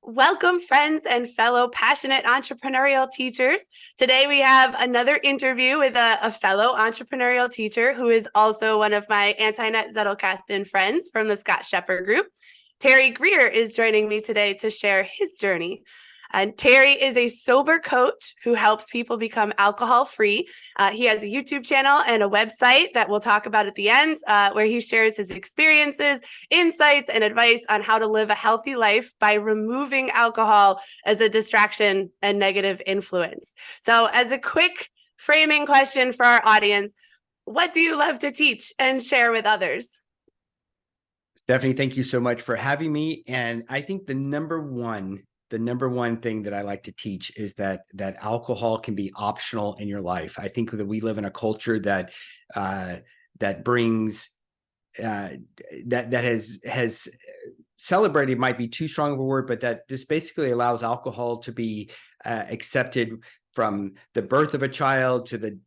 Welcome, friends and fellow passionate entrepreneurial teachers. Today, we have another interview with a fellow entrepreneurial teacher who is also one of my Antinet Zettelkasten friends from the Scott Shepherd Group. Terry Grier is joining me today to share his journey. And Terry is a sober coach who helps people become alcohol-free. He has a YouTube channel and a website that we'll talk about at the end, where he shares his experiences, insights, and advice on how to live a healthy life by removing alcohol as a distraction and negative influence. So, as a quick framing question for our audience, what do you love to teach and share with others? Stephanie, thank you so much for having me. And I think the number one thing that I like to teach is that alcohol can be optional in your life. I think that we live in a culture that brings that has celebrated might be too strong of a word, but that this basically allows alcohol to be accepted from the birth of a child to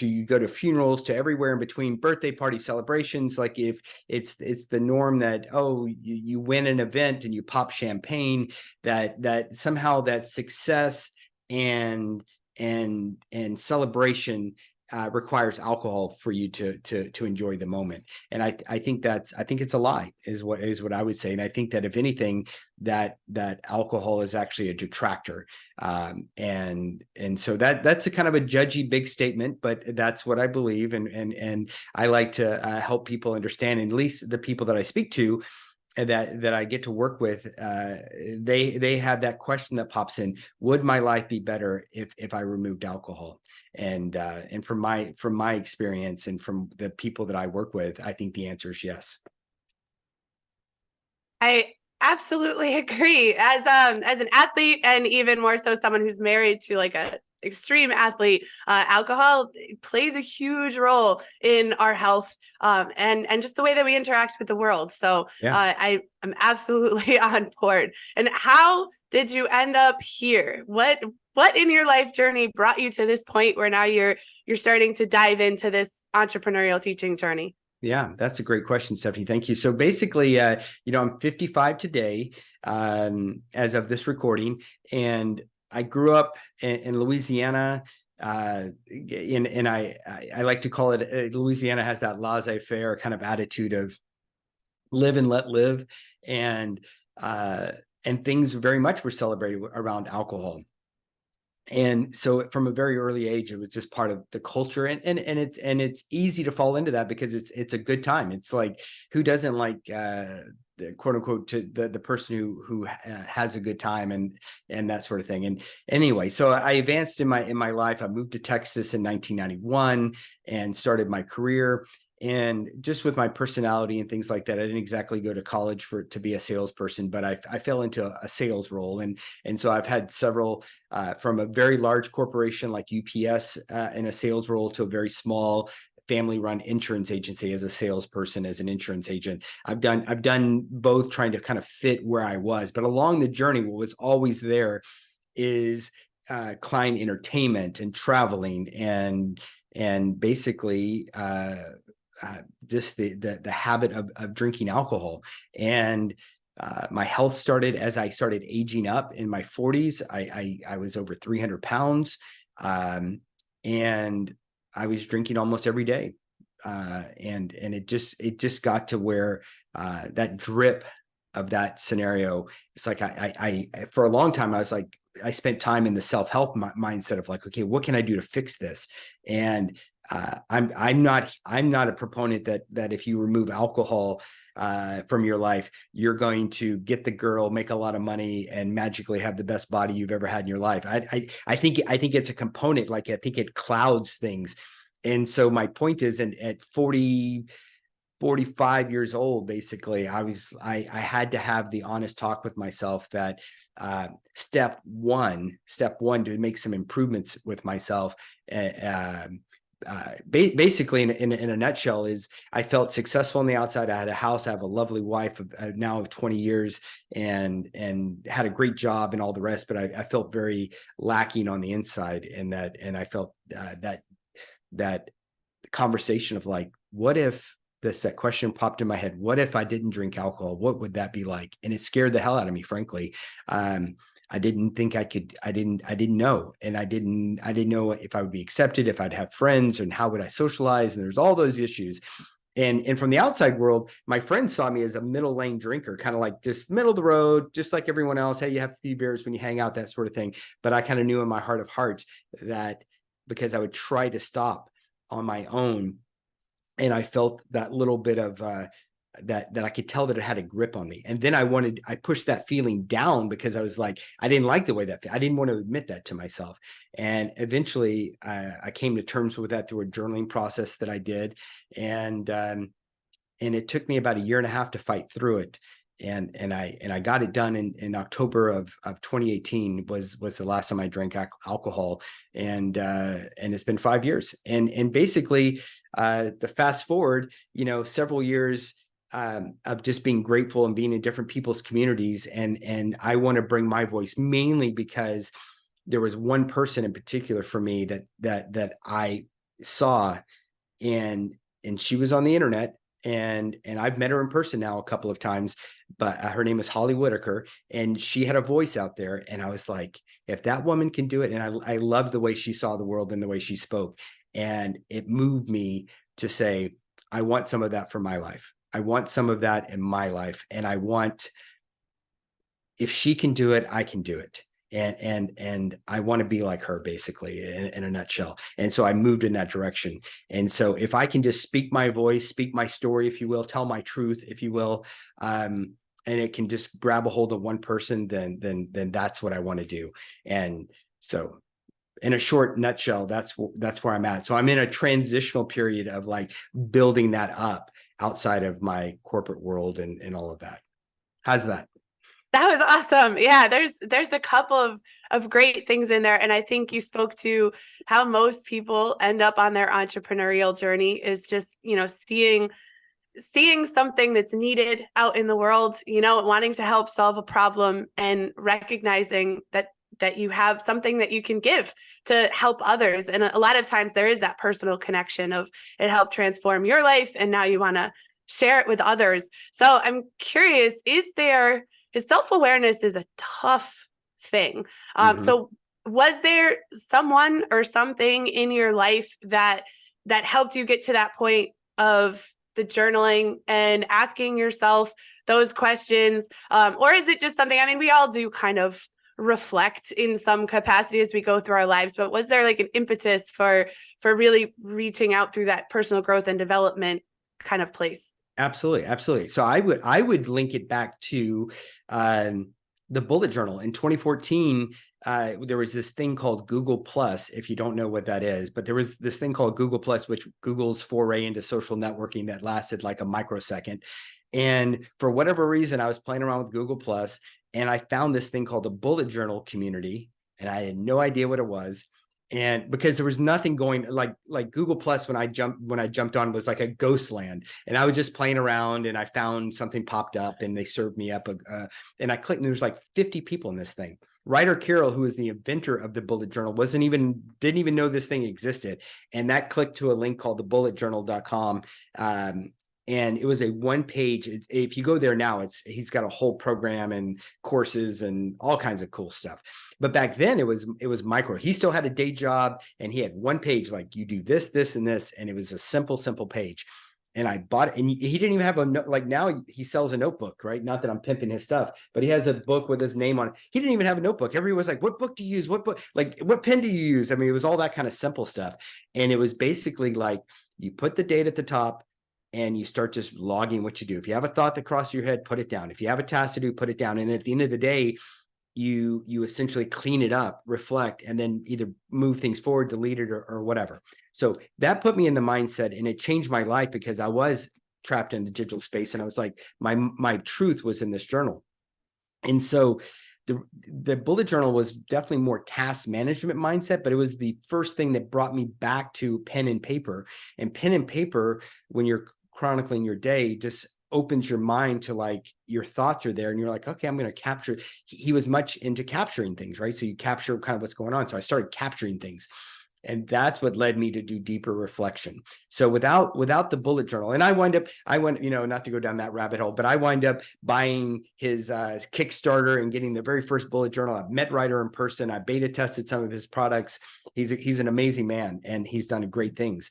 you go to funerals, to everywhere in between, birthday party celebrations. Like if it's the norm that, oh, you win an event and you pop champagne, that somehow that success and celebration requires alcohol for you to enjoy the moment. And I think it's a lie is what I would say. And I think that if anything, that alcohol is actually a detractor. And so that's a kind of a judgy big statement, but that's what I believe. And I like to help people understand, at least the people that I speak to, that I get to work with, they have that question that pops in: would my life be better if I removed alcohol? And from my experience and from the people that I work with, I think the answer is yes. I absolutely agree. As an athlete, and even more so someone who's married to like a extreme athlete, alcohol plays a huge role in our health, and just the way that we interact with the world. So Yeah. I am absolutely on board. And how did you end up here? What in your life journey brought you to this point where now you're starting to dive into this entrepreneurial teaching journey? Yeah, that's a great question, Stephanie. Thank you. So basically, I'm 55 today, as of this recording, and I grew up in Louisiana. And I like to call it, Louisiana has that laissez-faire kind of attitude of live and let live, and things very much were celebrated around alcohol. And so from a very early age, it was just part of the culture, and it's easy to fall into that because it's a good time. It's like, who doesn't like the quote unquote to the person who has a good time and that sort of thing. And anyway, so I advanced in my life. I moved to Texas in 1991 and started my career. And just with my personality and things like that, I didn't exactly go to college to be a salesperson, but I fell into a sales role. And so I've had several, from a very large corporation like UPS in a sales role, to a very small family-run insurance agency as a salesperson, as an insurance agent. I've done both, trying to kind of fit where I was. But along the journey, what was always there is client entertainment and traveling and basically just the habit of drinking alcohol. And my health started as I started aging up in my 40s. I was over 300 pounds, and I was drinking almost every day. And it just got to where that drip of that scenario, it's like I for a long time, I was like, I spent time in the self-help mindset of like, okay, what can I do to fix this? And I'm not a proponent that if you remove alcohol from your life, you're going to get the girl, make a lot of money, and magically have the best body you've ever had in your life. I think it's a component. Like, I think it clouds things. And so my point is, and at 45 years old, basically, I had to have the honest talk with myself that step one to make some improvements with myself, basically in a nutshell, is I felt successful on the outside. I had a house, I have a lovely wife of now 20 years, and had a great job and all the rest, but I felt very lacking on the inside. And I felt that conversation of like, what if that question popped in my head. What if I didn't drink alcohol? What would that be like? And it scared the hell out of me, frankly. I didn't think I could, I didn't know. And I didn't know if I would be accepted, if I'd have friends, and how would I socialize? And there's all those issues. And from the outside world, my friends saw me as a middle lane drinker, kind of like just middle of the road, just like everyone else. Hey, you have a few beers when you hang out, that sort of thing. But I kind of knew in my heart of hearts that because I would try to stop on my own, and I felt that little bit of that I could tell that it had a grip on me. And then I pushed that feeling down because I was like, I didn't like the way I didn't want to admit that to myself. And eventually I came to terms with that through a journaling process that I did. And it took me about a year and a half to fight through it. And I got it done in October of 2018 was the last time I drank alcohol. And it's been 5 years. And basically the fast forward, several years of just being grateful and being in different people's communities. And I want to bring my voice mainly because there was one person in particular for me that I saw, and she was on the internet, and I've met her in person now a couple of times, but her name is Holly Whitaker, and she had a voice out there. And I was like, if that woman can do it, and I loved the way she saw the world and the way she spoke. And it moved me to say, I want some of that for my life. I want some of that in my life. And I want, if she can do it, I can do it. And I want to be like her, basically, in a nutshell. And so I moved in that direction. And so if I can just speak my voice, speak my story, if you will, tell my truth, if you will, and it can just grab a hold of one person, then that's what I want to do. And so in a short nutshell, that's where I'm at. So I'm in a transitional period of like building that up outside of my corporate world and all of that. How's that? That was awesome. Yeah, there's a couple of great things in there. And I think you spoke to how most people end up on their entrepreneurial journey is just, seeing something that's needed out in the world, wanting to help solve a problem and recognizing that you have something that you can give to help others. And a lot of times there is that personal connection of it helped transform your life, and now you want to share it with others. So I'm curious, his self-awareness is a tough thing. So was there someone or something in your life that helped you get to that point of the journaling and asking yourself those questions? Or is it just something, we all do kind of reflect in some capacity as we go through our lives, but was there like an impetus for really reaching out through that personal growth and development kind of place? Absolutely. So I would link it back to the bullet journal in 2014. There was this thing called Google Plus, if you don't know what that is, but there was this thing called Google Plus, which Google's foray into social networking that lasted like a microsecond. And for whatever reason, I was playing around with Google Plus, and I found this thing called the bullet journal community, and I had no idea what it was. And because there was nothing going, like Google Plus when I jumped on was like a ghost land, and I was just playing around, and I found something popped up, and they served me up and I clicked, and there was like 50 people in this thing. Ryder Carroll, who is the inventor of the bullet journal, didn't even know this thing existed, and that clicked to a link called thebulletjournal.com. And it was a one page. If you go there now, he's got a whole program and courses and all kinds of cool stuff. But back then it was micro. He still had a day job, and he had one page, like you do this, this, and this. And it was a simple page. And I bought it, and he didn't even have like now he sells a notebook, right? Not that I'm pimping his stuff, but he has a book with his name on it. He didn't even have a notebook. Everyone was like, what book do you use? What book? Like, what pen do you use? It was all that kind of simple stuff. And it was basically like, you put the date at the top, and you start just logging what you do. If you have a thought that crosses your head, put it down. If you have a task to do, put it down. And at the end of the day, you essentially clean it up, reflect, and then either move things forward, delete it, or whatever. So that put me in the mindset, and it changed my life because I was trapped in the digital space, and I was like, my truth was in this journal. And so the bullet journal was definitely more task management mindset, but it was the first thing that brought me back to pen and paper. And pen and paper, when you're chronicling your day, just opens your mind to like your thoughts are there, and you're like, okay, I'm going to capture. He was much into capturing things, right? So you capture kind of what's going on. So I started capturing things. And that's what led me to do deeper reflection. So without the bullet journal, and I went, not to go down that rabbit hole, but I wind up buying his Kickstarter and getting the very first bullet journal. I've met Ryder in person. I beta tested some of his products. He's an amazing man, and he's done great things.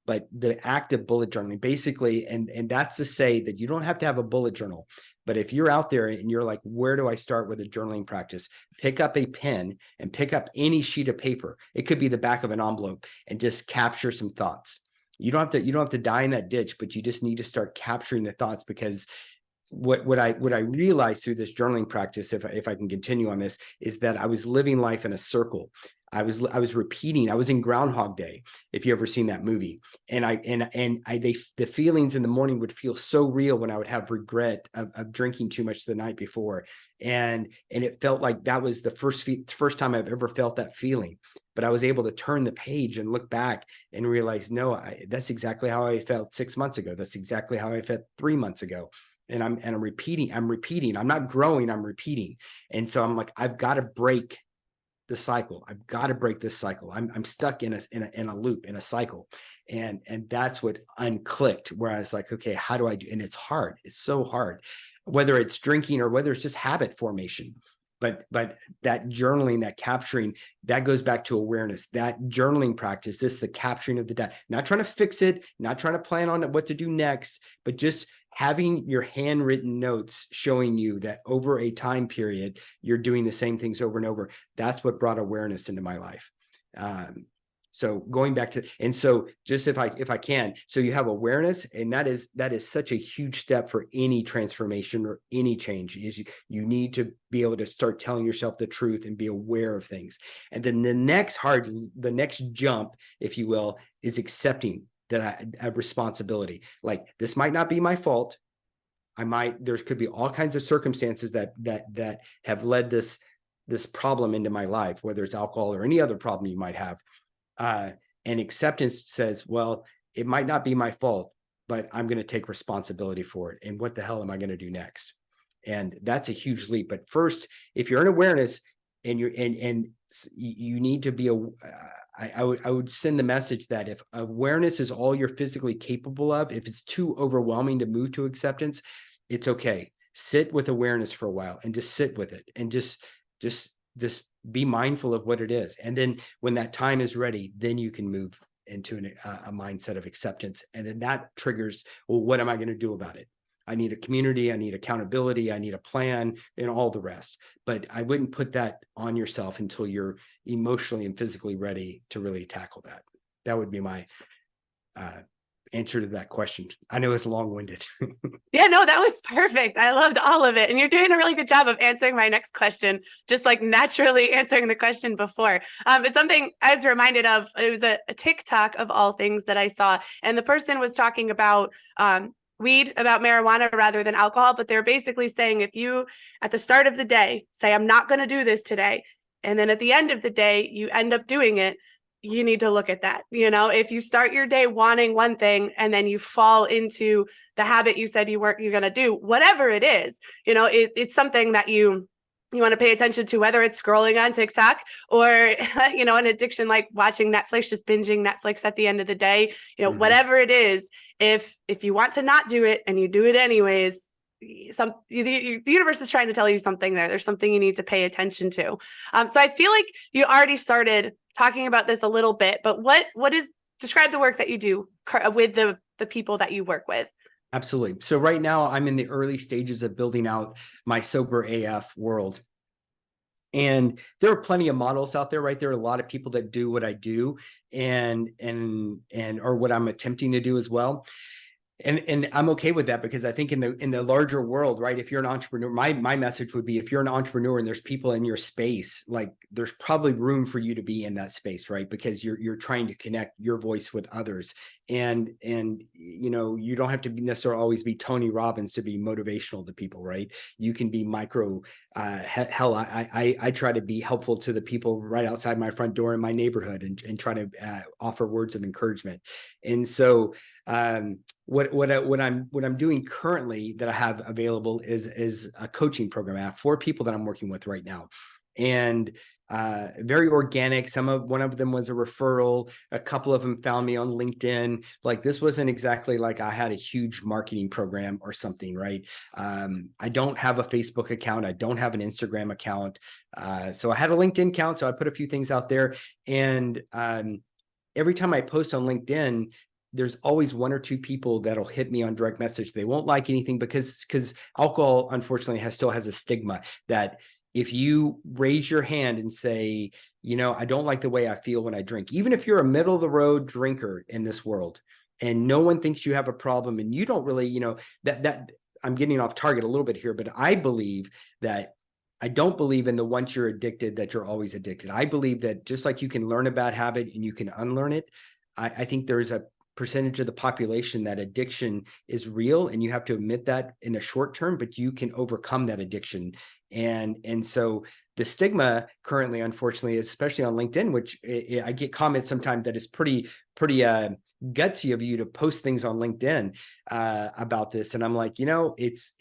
But the act of bullet journaling, basically, and that's to say that you don't have to have a bullet journal. But if you're out there and you're like, where do I start with a journaling practice? Pick up a pen and pick up any sheet of paper. It could be the back of an envelope, and just capture some thoughts. You don't have to die in that ditch, but you just need to start capturing the thoughts, because what I realized through this journaling practice, if I can continue on this, is that I was living life in a circle. I was repeating. I was in Groundhog Day, if you ever seen that movie, and the feelings in the morning would feel so real when I would have regret of drinking too much the night before, and it felt like that was the first time I've ever felt that feeling. But I was able to turn the page and look back and realize, no, that's exactly how I felt 6 months ago. That's exactly how I felt 3 months ago. And I'm repeating. I'm not growing. I'm repeating. And so I'm like, I've got to break the cycle. I've got to break this cycle. I'm stuck in a loop, in a cycle. And that's what unclicked, where I was like, okay, how do I do? And it's hard. It's so hard, whether it's drinking or whether it's just habit formation. But that journaling, that capturing, that goes back to awareness. That journaling practice, this is the capturing of the data, not trying to fix it, not trying to plan on what to do next, but just having your handwritten notes showing you that over a time period, you're doing the same things over and over. That's what brought awareness into my life. So going back to, and so just if I can, so you have awareness, and that is such a huge step for any transformation or any change. Is you need to be able to start telling yourself the truth and be aware of things. And then the next jump, if you will, is accepting that I have responsibility. Like, this might not be my fault. There could be all kinds of circumstances that have led this problem into my life, whether it's alcohol or any other problem you might have. And acceptance says, well, it might not be my fault, but I'm going to take responsibility for it. And what the hell am I going to do next? And that's a huge leap. But first, if you're in awareness and you need to be I would send the message that if awareness is all you're physically capable of, if it's too overwhelming to move to acceptance, it's okay. Sit with awareness for a while and just sit with it, and just be mindful of what it is. And then when that time is ready, then you can move into a mindset of acceptance. And then that triggers, well, what am I going to do about it? I need a community, I need accountability, I need a plan, and all the rest. But I wouldn't put that on yourself until you're emotionally and physically ready to really tackle that. That would be my answer to that question. I know it's long-winded. Yeah, no, that was perfect. I loved all of it. And you're doing a really good job of answering my next question, just like naturally answering the question before. It's something I was reminded of. It was a TikTok of all things that I saw. And the person was talking about weed, about marijuana rather than alcohol. But they're basically saying, if you, at the start of the day, say, I'm not going to do this today, and then at the end of the day, you end up doing it, you need to look at that. If you start your day wanting one thing and then you fall into the habit you said you're going to do, whatever it is, it's something that you want to pay attention to, whether it's scrolling on TikTok or, an addiction like watching Netflix, just binging Netflix at the end of the day, whatever it is, if you want to not do it and you do it anyways, the universe is trying to tell you something there. There's something you need to pay attention to. So I feel like you already started talking about this a little bit, but describe the work that you do with the people that you work with. Absolutely. So right now I'm in the early stages of building out my sober AF world. And there are plenty of models out there, right? There are a lot of people that do what I do and or what I'm attempting to do as well. And I'm okay with that, because I think in the larger world, right, if you're an entrepreneur, my message would be, if you're an entrepreneur and there's people in your space, like, there's probably room for you to be in that space, right? Because you're trying to connect your voice with others. And you don't have to necessarily always be Tony Robbins to be motivational to people, right? You can be micro. Hell, I try to be helpful to the people right outside my front door in my neighborhood, and try to offer words of encouragement. And so what I'm doing currently that I have available is a coaching program. I have 4 people that I'm working with right now. And very organic. One of them was a referral. A couple of them found me on LinkedIn. Like, this wasn't exactly like I had a huge marketing program or something, right? I don't have a Facebook account. I don't have an Instagram account. So I had a LinkedIn account. So I put a few things out there. And every time I post on LinkedIn, there's always one or two people that'll hit me on direct message. They won't like anything because alcohol, unfortunately, still has a stigma that if you raise your hand and say, I don't like the way I feel when I drink, even if you're a middle of the road drinker in this world and no one thinks you have a problem and you don't really, that I'm getting off target a little bit here, but I don't believe in the once you're addicted that you're always addicted. I believe that just like you can learn a bad habit and you can unlearn it, I think there's a percentage of the population that addiction is real, and you have to admit that in a short term, but you can overcome that addiction. And so the stigma currently, unfortunately, especially on LinkedIn, which I get comments sometimes that is pretty gutsy of you to post things on LinkedIn about this. And I'm like, it's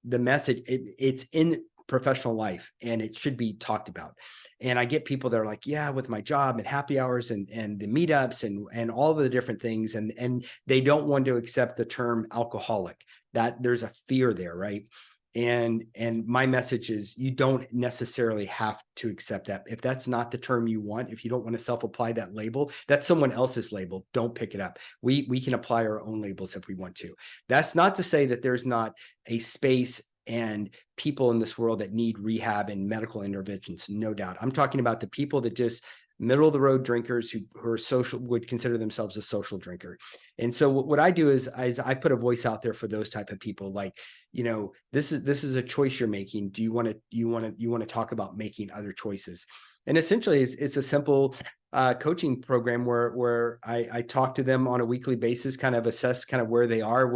the message, it's in professional life and it should be talked about. And I get people that are like, yeah, with my job and happy hours and the meetups and all the different things. And they don't want to accept the term alcoholic, that there's a fear there. Right. And my message is, you don't necessarily have to accept that. If that's not the term you want, if you don't want to self-apply that label, that's someone else's label. Don't pick it up. We can apply our own labels if we want to. That's not to say that there's not a space and people in this world that need rehab and medical interventions, no doubt. I'm talking about the people that just middle of the road drinkers who are social, would consider themselves a social drinker. And so what I do is I put a voice out there for those type of people. Like, this is a choice you're making. Do you want to talk about making other choices? And essentially it's a simple coaching program where I talk to them on a weekly basis, kind of assess kind of where they are,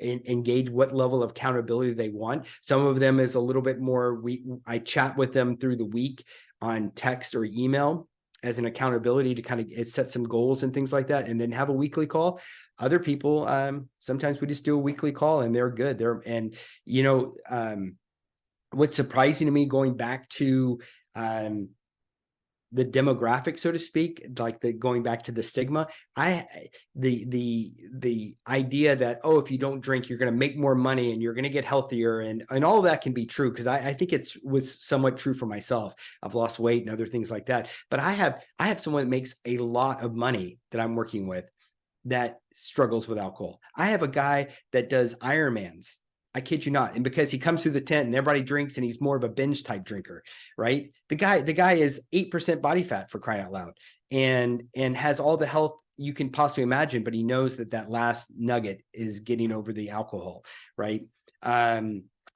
engage what level of accountability they want. Some of them is a little bit more, I chat with them through the week on text or email as an accountability to kind of set some goals and things like that, and then have a weekly call. Other people, sometimes we just do a weekly call and they're good. What's surprising to me, going back to the demographic, so to speak, like going back to the stigma, the idea that, if you don't drink, you're going to make more money and you're going to get healthier, and all of that can be true, because I think was somewhat true for myself. I've lost weight and other things like that, but I have someone that makes a lot of money that I'm working with that struggles with alcohol. I have a guy that does Ironmans. I kid you not. And because he comes through the tent and everybody drinks and he's more of a binge type drinker, right? The guy is 8% body fat, for crying out loud, and has all the health you can possibly imagine, but he knows that last nugget is getting over the alcohol, right?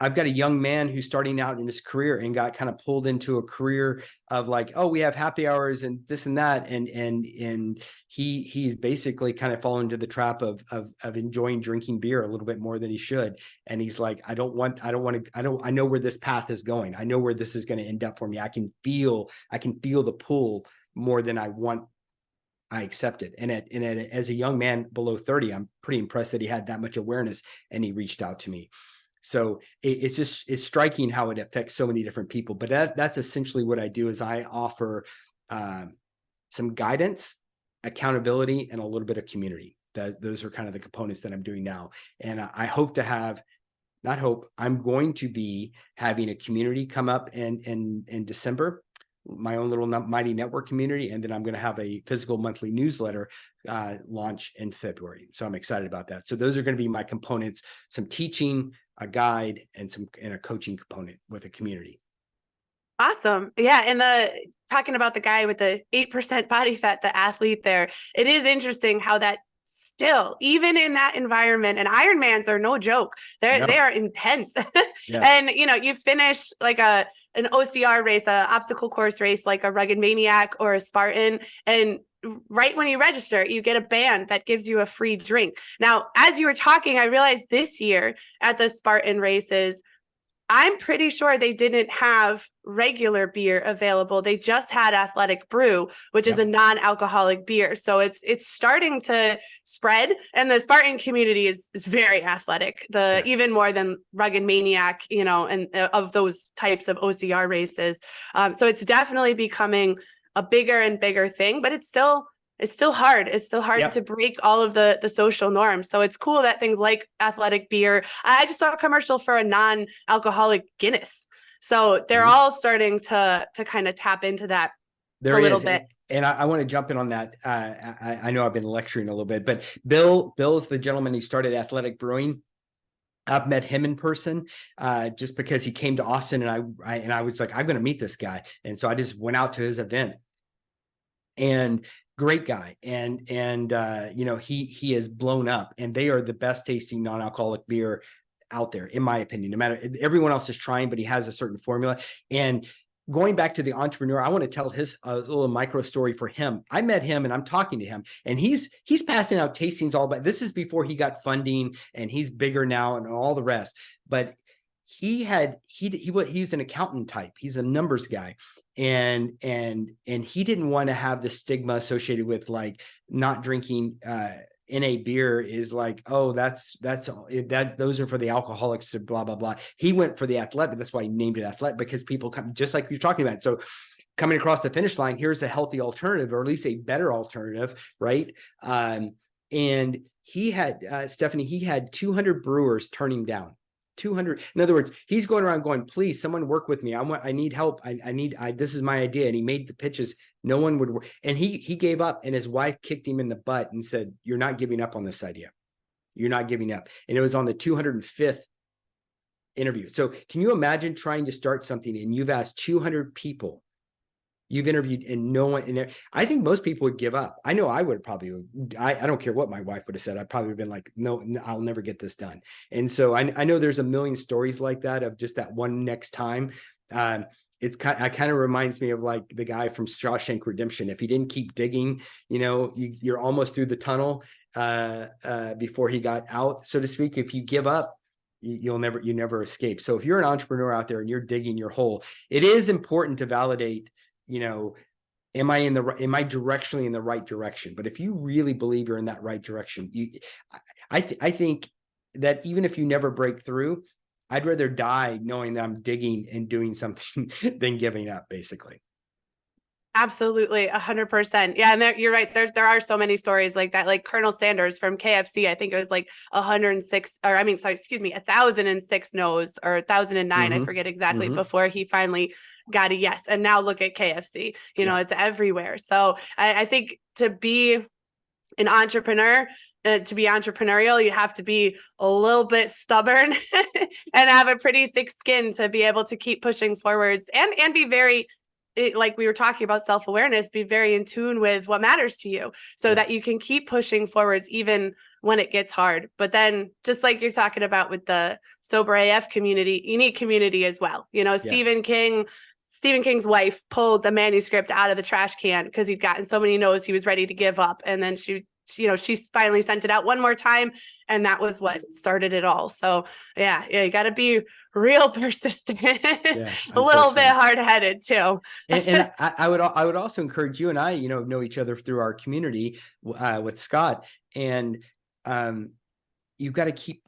I've got a young man who's starting out in his career and got kind of pulled into a career of like, we have happy hours and this and that. And he's basically kind of fallen into the trap of enjoying drinking beer a little bit more than he should. And he's like, I know where this path is going. I know where this is going to end up for me. I can feel the pull more than I want. I accept it. And as a young man below 30, I'm pretty impressed that he had that much awareness and he reached out to me. So it's striking how it affects so many different people. But that's essentially what I do, is I offer some guidance, accountability, and a little bit of community. Those are kind of the components that I'm doing now. And I hope to have, I'm going to be having a community come up in December, my own little mighty network community. And then I'm going to have a physical monthly newsletter launch in February. So I'm excited about that. So those are going to be my components: some teaching, a guide, and a coaching component with a community. Awesome. Yeah. And talking about the guy with the 8% body fat, the athlete there, it is interesting how that still, even in that environment, and Ironmans are no joke. They are intense. Yeah. And, you finish like an OCR race, a obstacle course race, like a Rugged Maniac or a Spartan, and right when you register, you get a band that gives you a free drink. Now, as you were talking, I realized this year at the Spartan races, I'm pretty sure they didn't have regular beer available. They just had Athletic Brew, which is a non-alcoholic beer. So it's starting to spread, and the Spartan community is very athletic. Even more than Rugged Maniac, and of those types of OCR races. So it's definitely becoming a bigger and bigger thing, but it's still hard. It's still hard to break all of the social norms. So it's cool that things like athletic beer. I just saw a commercial for a non-alcoholic Guinness. So they're all starting to kind of tap into that a little bit. And I want to jump in on that. I know I've been lecturing a little bit, but Bill's the gentleman who started Athletic Brewing. I've met him in person just because he came to Austin, and I was like, I'm going to meet this guy. And so I just went out to his event. And great guy, and he has blown up, and they are the best tasting non-alcoholic beer out there, in my opinion. No matter, everyone else is trying, but he has a certain formula. And going back to the entrepreneur, I want to tell his little micro story for him. I met him, and I'm talking to him, and he's passing out tastings all about. This is before he got funding, and he's bigger now and all the rest. But he's an accountant type. He's a numbers guy. And he didn't want to have the stigma associated with like not drinking NA beer is like, oh, those are for the alcoholics, blah, blah, blah. He went for the athletic. That's why he named it athletic, because people come, just like you're talking about. So coming across the finish line, here's a healthy alternative, or at least a better alternative, right? And he had, Stephanie, he had 200 brewers turn him down. 200. In other words, he's going around going, please, someone work with me. I need help. This is my idea. And he made the pitches. No one would work. And he gave up, and his wife kicked him in the butt and said, you're not giving up on this idea. You're not giving up. And it was on the 205th interview. So can you imagine trying to start something and you've asked 200 people, you've interviewed, and no one in there? I think most people would give up. I know I would probably, I don't care what my wife would have said. I'd probably have been like, no, I'll never get this done. And so I know there's a million stories like that of just that one next time. It kind of reminds me of like the guy from Shawshank Redemption. If he didn't keep digging, you're almost through the tunnel before he got out, so to speak. If you give up, you never escape. So if you're an entrepreneur out there and you're digging your hole, it is important to validate, am I directionally in the right direction? But if you really believe you're in that right direction, I think that even if you never break through, I'd rather die knowing that I'm digging and doing something than giving up, basically. Absolutely, 100%. Yeah, and you're right. There are so many stories like that. Like Colonel Sanders from KFC, I think it was like 1,006 no's or 1,009. I forget exactly, before he finally got a yes. And now look at KFC. It's everywhere. So I think to be an entrepreneur, to be entrepreneurial, you have to be a little bit stubborn and have a pretty thick skin to be able to keep pushing forwards and be very, like we were talking about self-awareness, be very in tune with what matters to you so that you can keep pushing forwards even when it gets hard. But then just like you're talking about with the Sober AF community, you need community as well. Stephen King's wife pulled the manuscript out of the trash can because he'd gotten so many no's, he was ready to give up. And then she finally sent it out one more time, and that was what started it all. So yeah, you got to be real persistent, a little bit hard-headed too. and I would also encourage you and I, know each other through our community with Scott, and you've got to keep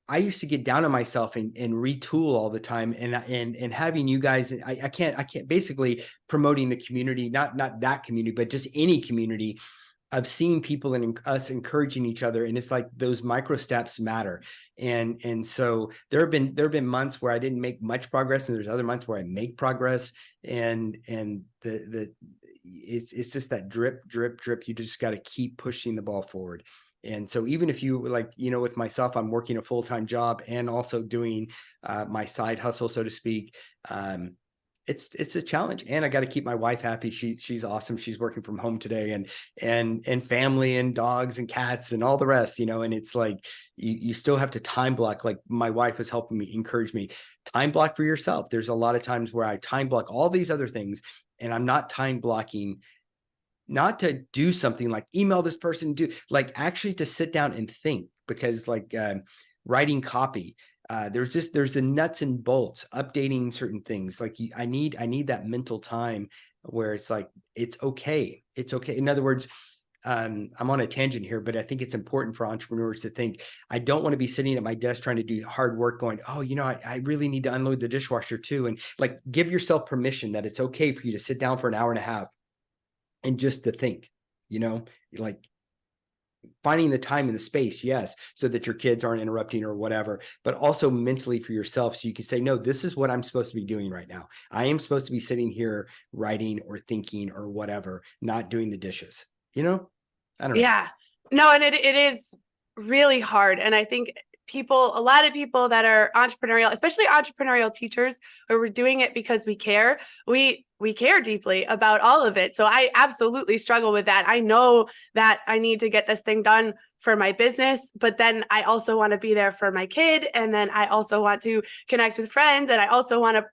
I used to get down on myself and retool all the time, and having you guys, I can't basically promoting the community, not that community, but just any community, of seeing people and us encouraging each other. And it's like those micro steps matter. And so there have been months where I didn't make much progress, and there's other months where I make progress, and it's just that drip. You just got to keep pushing the ball forward. And so even if you with myself, I'm working a full-time job and also doing my side hustle, so to speak. It's a challenge, and I got to keep my wife happy. She's awesome. She's working from home today, and family and dogs and cats and all the rest, and it's like, you still have to time block. Like my wife was helping me, encourage me, time block for yourself. There's a lot of times where I time block all these other things, and I'm not time blocking, not to do something like email this person, actually to sit down and think, because writing copy, there's the nuts and bolts, updating certain things. Like I need that mental time where it's like, it's okay. It's okay. In other words, I'm on a tangent here, but I think it's important for entrepreneurs to think, I don't want to be sitting at my desk trying to do hard work going, oh, I really need to unload the dishwasher too. And like, give yourself permission that it's okay for you to sit down for an hour and a half and just to think, like finding the time and the space, yes, so that your kids aren't interrupting or whatever, but also mentally for yourself. So you can say, no, this is what I'm supposed to be doing right now. I am supposed to be sitting here writing or thinking or whatever, not doing the dishes, I don't know. Yeah. No, and it is really hard. And I think a lot of people that are entrepreneurial, especially entrepreneurial teachers, where we're doing it because we care, we care deeply about all of it. So I absolutely struggle with that. I know that I need to get this thing done for my business, but then I also want to be there for my kid. And then I also want to connect with friends, and I also want to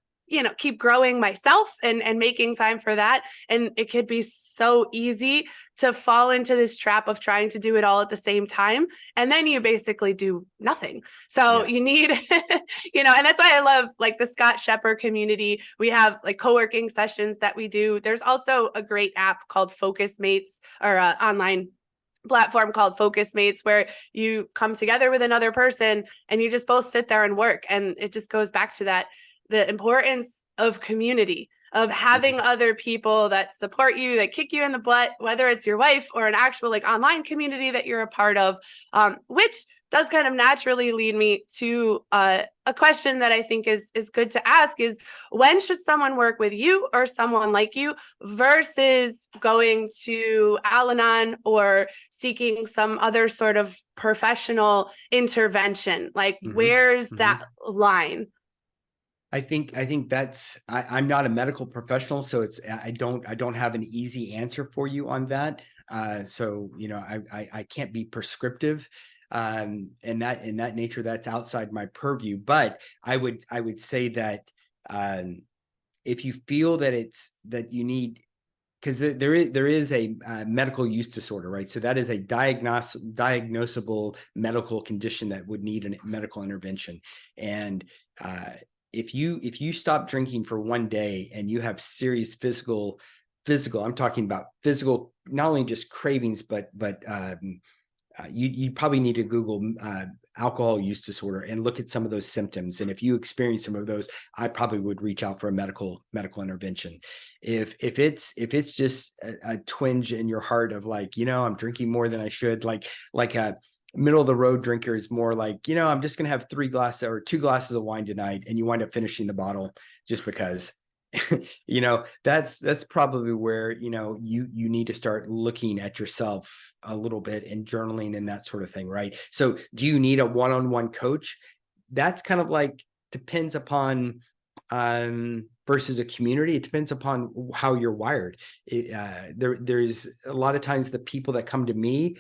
keep growing myself and making time for that. And it could be so easy to fall into this trap of trying to do it all at the same time. And then you basically do nothing. So Yes. you need, and that's why I love like the Scott Shepherd community. We have like co-working sessions that we do. There's also a great app called Focus Mates, or online platform called Focus Mates, where you come together with another person and you just both sit there and work. And it just goes back to that, the importance of community, of having other people that support you, that kick you in the butt, whether it's your wife or an actual like online community that you're a part of, which does kind of naturally lead me to a question that I think is good to ask is, when should someone work with you or someone like you versus going to Al-Anon or seeking some other sort of professional intervention? Like, where's that line? I think that's, I'm not a medical professional, so I don't have an easy answer for you on that. So I can't be prescriptive, and in that nature, that's outside my purview. But I would say that if you feel that you need, because there is a medical use disorder, right? So that is a diagnosable medical condition that would need a medical intervention. And if you stop drinking for one day and you have serious physical, I'm talking about physical, not only just cravings, but you probably need to Google alcohol use disorder and look at some of those symptoms. And if you experience some of those, I probably would reach out for a medical intervention. If it's just a twinge in your heart of like, I'm drinking more than I should, like a middle of the road drinker is more like, I'm just going to have 3 glasses or 2 glasses of wine tonight, and you wind up finishing the bottle just because. That's probably where you need to start looking at yourself a little bit and journaling and that sort of thing, right? So do you need a one-on-one coach? That's kind of like depends upon versus a community. It depends upon how you're wired. There's a lot of times the people that come to me,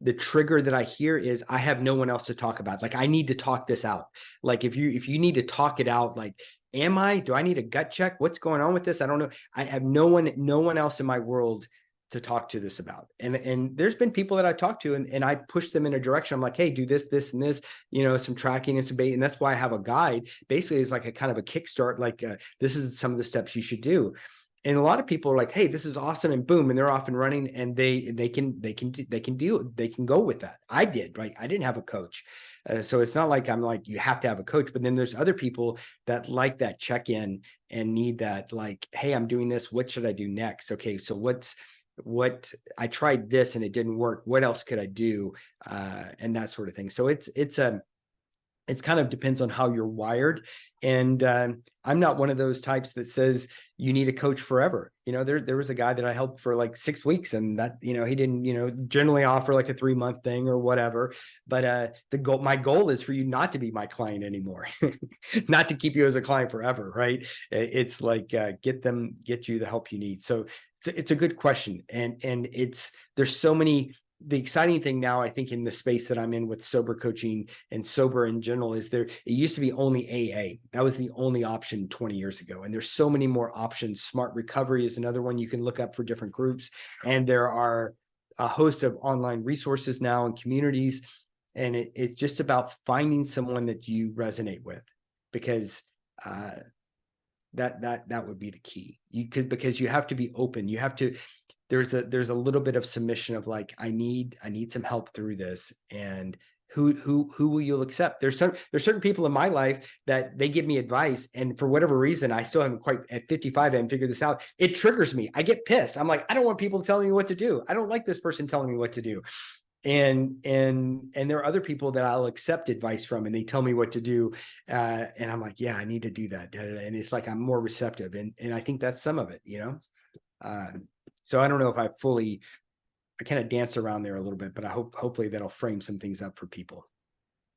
the trigger that I hear is, I have no one else to talk about. Like, I need to talk this out. Like if you need to talk it out, like, do I need a gut check? What's going on with this? I don't know. I have no one else in my world to talk to this about. And there's been people that I talk to and I push them in a direction. I'm like, hey, do this, and this, some tracking and some bait. And that's why I have a guide. Basically, it's like a kind of a kickstart. Like, this is some of the steps you should do. And a lot of people are like, hey, this is awesome, and boom, and they're off and running, and they can go with that. I did, right? I didn't have a coach. So it's not like I'm like, you have to have a coach, but then there's other people that like that check-in and need that, like, hey, I'm doing this. What should I do next? Okay. So what I tried this and it didn't work. What else could I do? And that sort of thing. So it's kind of depends on how you're wired. And I'm not one of those types that says you need a coach forever. There was a guy that I helped for like 6 weeks, and that, he didn't, generally offer like a 3-month thing or whatever. But my goal is for you not to be my client anymore, not to keep you as a client forever. Right. It's like, get you the help you need. So it's a good question. And there's so many. The exciting thing now, I think, in the space that I'm in with sober coaching and sober in general, is it used to be only AA. That was the only option 20 years ago. And there's so many more options. Smart Recovery is another one you can look up for different groups. And there are a host of online resources now and communities. And it's just about finding someone that you resonate with, because that would be the key. Because you have to be open. You have to, there's a little bit of submission of like, I need some help through this. And who will you accept? There's certain people in my life that they give me advice, and for whatever reason, I still haven't quite, at 55, I haven't figured this out. It triggers me. I get pissed. I'm like, I don't want people telling me what to do. I don't like this person telling me what to do. And there are other people that I'll accept advice from, and they tell me what to do, and I'm like, yeah, I need to do that. And it's like I'm more receptive, and I think that's some of it, so I don't know if I kind of dance around there a little bit, but hopefully that'll frame some things up for people.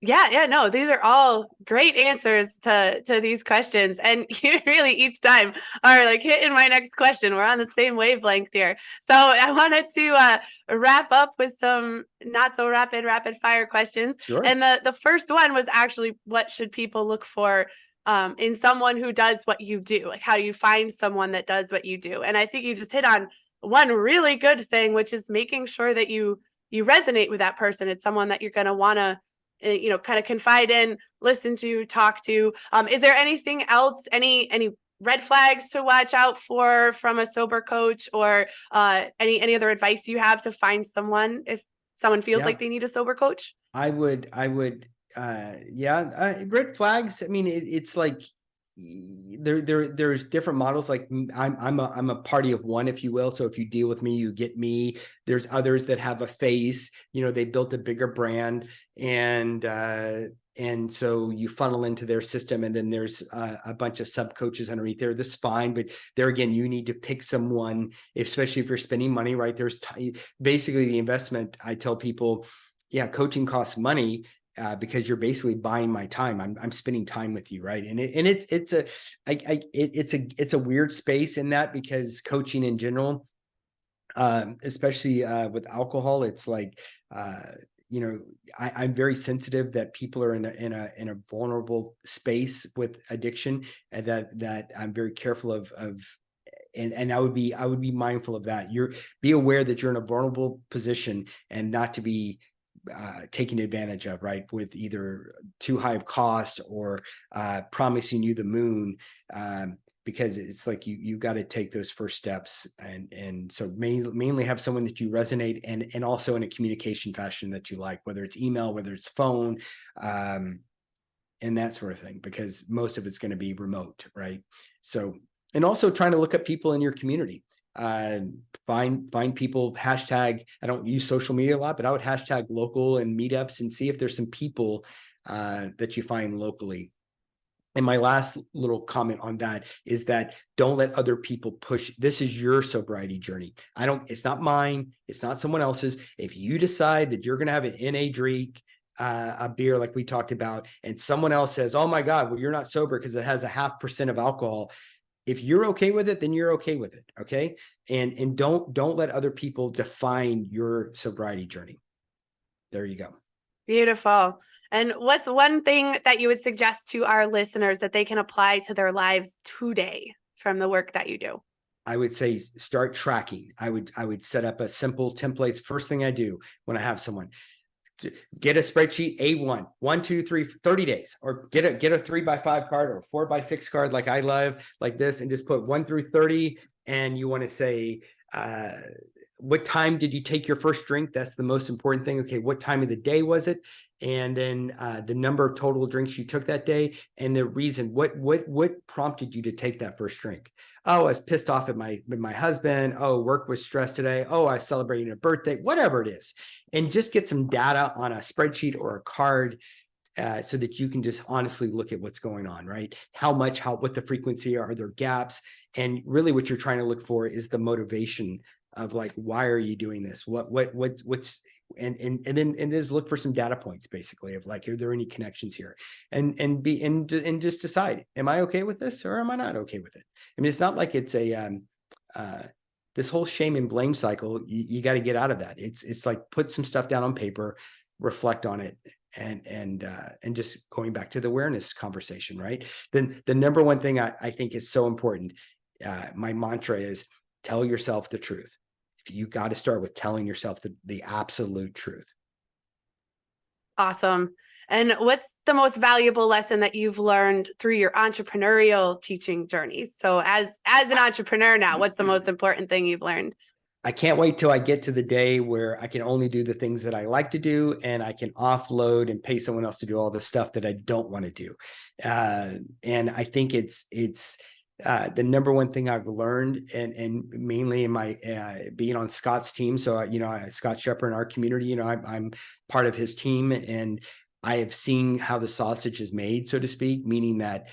Yeah, no, these are all great answers to these questions. And you really each time are like hitting my next question. We're on the same wavelength here. So I wanted to wrap up with some not so rapid fire questions. Sure. And the first one was actually, what should people look for in someone who does what you do? Like, how do you find someone that does what you do? And I think you just hit on one really good thing, which is making sure that you resonate with that person. It's someone that you're going to want to kind of confide in, listen to, talk to. Is there anything else, any red flags to watch out for from a sober coach, or any other advice you have to find someone if someone feels like they need a sober coach? I would red flags. I mean, it's like there's different models. Like I'm a party of one, if you will. So if you deal with me, you get me. There's others that have a face, they built a bigger brand, and so you funnel into their system, and then there's a bunch of sub coaches underneath there. This is fine, but there again, you need to pick someone, especially if you're spending money, right? There's basically the investment. I tell people, yeah, coaching costs money. Because you're basically buying my time. I'm spending time with you, right? And it's a weird space in that, because coaching in general, especially with alcohol, it's like I'm very sensitive that people are in a vulnerable space with addiction, and that I'm very careful of. And I would be mindful of that. Be aware that you're in a vulnerable position, and not to be taken advantage of, right? With either too high of cost, or promising you the moon, because it's like you've got to take those first steps, and so mainly have someone that you resonate, and also in a communication fashion that you like, whether it's email, whether it's phone, and that sort of thing, because most of it's going to be remote, right? So, and also trying to look at people in your community. Find people, hashtag, I don't use social media a lot, but I would hashtag local and meetups, and see if there's some people that you find locally. And my last little comment on that is that don't let other people push. This is your sobriety journey. It's not mine. It's not someone else's. If you decide that you're going to have an NA drink, a beer like we talked about, and someone else says, oh my God, well, you're not sober because it has a 0.5% of alcohol. If you're okay with it, then you're okay with it. Okay. And don't let other people define your sobriety journey. There you go. Beautiful. And what's one thing that you would suggest to our listeners that they can apply to their lives today from the work that you do? I would say start tracking. I would set up a simple template. First thing I do when I have someone, get a spreadsheet, A1, 1, 2, 3, 30 days, or get a 3x5 card or a 4x6 card, like I love, like this, and just put 1 through 30. And you want to say, what time did you take your first drink? That's the most important thing. Okay, what time of the day was it? And then the number of total drinks you took that day, and the reason. What prompted you to take that first drink? Oh, I was pissed off at my husband. Oh, work was stressed today. Oh, I was celebrating a birthday. Whatever it is, and just get some data on a spreadsheet or a card, so that you can just honestly look at what's going on, right? What the frequency are there gaps, and really what you're trying to look for is the motivation of like, why are you doing this? What's and then just look for some data points, basically, of like, are there any connections here? And just decide, am I okay with this, or am I not okay with it? I mean, it's not like it's this whole shame and blame cycle. You got to get out of that. It's like, put some stuff down on paper, reflect on it, and just going back to the awareness conversation, right? Then the number one thing I think is so important, my mantra is, tell yourself the truth. You got to start with telling yourself the absolute truth. Awesome. And what's the most valuable lesson that you've learned through your entrepreneurial teaching journey? So as an entrepreneur now, what's the most important thing you've learned? I can't wait till I get to the day where I can only do the things that I like to do, and I can offload and pay someone else to do all the stuff that I don't want to do. And I think it's the number one thing I've learned, and mainly in my being on Scott's team. So Scott Shepard in our community, I'm part of his team, and I have seen how the sausage is made, so to speak, meaning that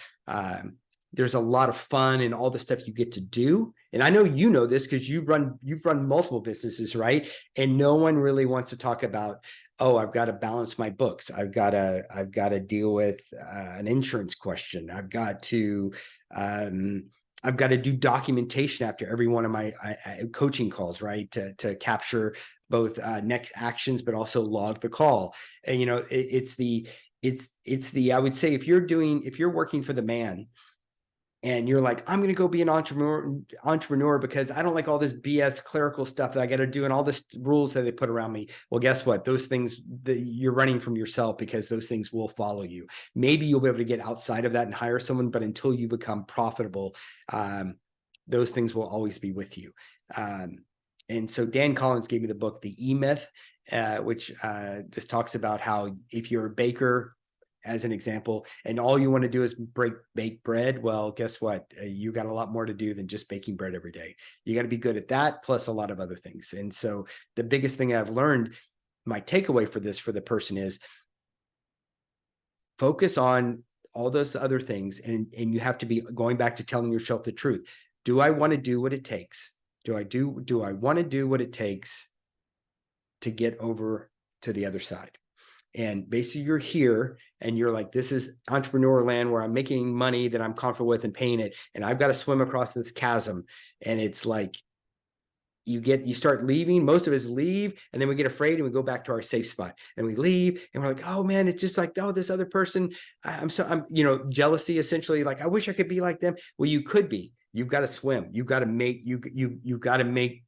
there's a lot of fun and all the stuff you get to do. And I know you know this because you've run multiple businesses, right? And no one really wants to talk about, oh, I've got to balance my books. I've got to deal with an insurance question. I've got to do documentation after every one of my coaching calls, right? To capture both next actions, but also log the call. And it's the I would say if you're working for the man, and you're like, I'm going to go be an entrepreneur because I don't like all this BS clerical stuff that I got to do and all this rules that they put around me. Well, guess what? Those things you're running from yourself, because those things will follow you. Maybe you'll be able to get outside of that and hire someone, but until you become profitable, those things will always be with you. And so Dan Collins gave me the book, The E-Myth, which just talks about how if you're a baker, as an example, and all you want to do is bake bread, well, guess what? You got a lot more to do than just baking bread every day. You got to be good at that, plus a lot of other things. And so the biggest thing I've learned, my takeaway for the person is focus on all those other things. And you have to be going back to telling yourself the truth. Do I want to do what it takes? Do I want to do what it takes to get over to the other side? And basically you're here and you're like, this is entrepreneur land where I'm making money that I'm comfortable with and paying it. And I've got to swim across this chasm. And it's like, you start leaving, most of us leave, and then we get afraid and we go back to our safe spot and we leave and we're like, oh man, it's just like, oh, this other person, I'm jealousy, essentially, like, I wish I could be like them. Well, you could be. You've got to swim. You've got to make, you've got to make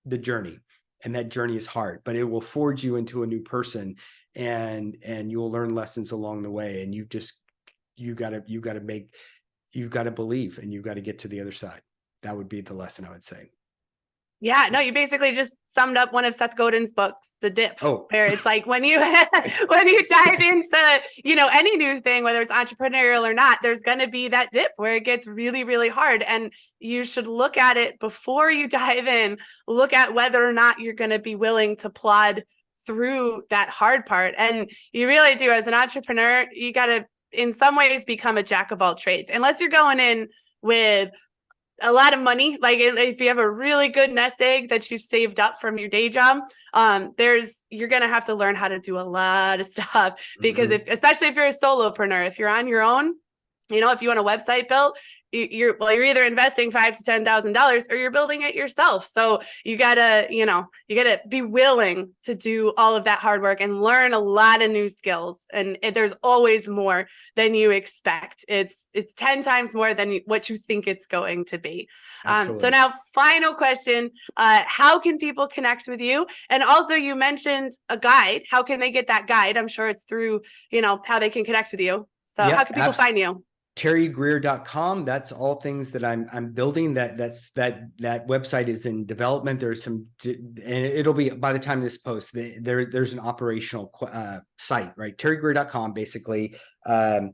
the journey. And that journey is hard, but it will forge you into a new person. And you'll learn lessons along the way. And you got to believe, and you've got to get to the other side. That would be the lesson I would say. Yeah, no, you basically just summed up one of Seth Godin's books, The Dip, where it's like when you dive into, any new thing, whether it's entrepreneurial or not, there's going to be that dip where it gets really, really hard. And you should look at it before you dive in, look at whether or not you're going to be willing to plod through that hard part. And you really do, as an entrepreneur, you got to, in some ways, become a jack of all trades, unless you're going in with a lot of money. Like if you have a really good nest egg that you saved up from your day job, you're going to have to learn how to do a lot of stuff, because especially if you're a solopreneur, if you're on your own, if you want a website built, you're either investing $5,000 to $10,000 or you're building it yourself. So you gotta be willing to do all of that hard work and learn a lot of new skills. And there's always more than you expect. It's 10 times more than what you think it's going to be. So now, final question, how can people connect with you? And also, you mentioned a guide. How can they get that guide? I'm sure it's through, how they can connect with you. So how can people find you? TerryGrier.com. That's all things that I'm building. That website is in development. There's some, and it'll be, by the time this posts, there's an operational site, right? TerryGrier.com. Basically, the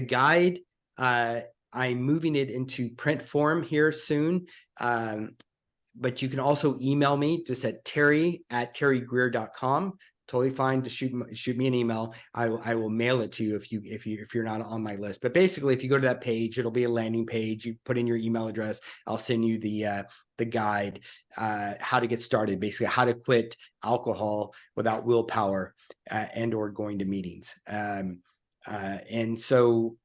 guide, I'm moving it into print form here soon. But you can also email me just at terry@terrygrier.com. Totally fine to shoot me an email. I will mail it to you if you're not on my list. But basically, if you go to that page, it'll be a landing page. You put in your email address. I'll send you the guide, how to get started, basically how to quit alcohol without willpower and or going to meetings. And so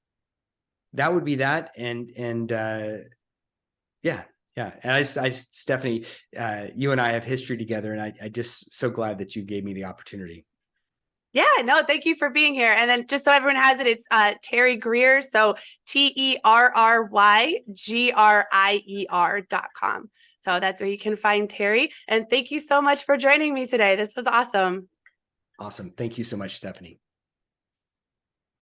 that would be that. And yeah. Yeah. And Stephanie, you and I have history together, and I just so glad that you gave me the opportunity. Yeah, no, thank you for being here. And then just so everyone has it, it's Terry Grier. So TerryGrier.com. So that's where you can find Terry. And thank you so much for joining me today. This was awesome. Awesome. Thank you so much, Stephanie.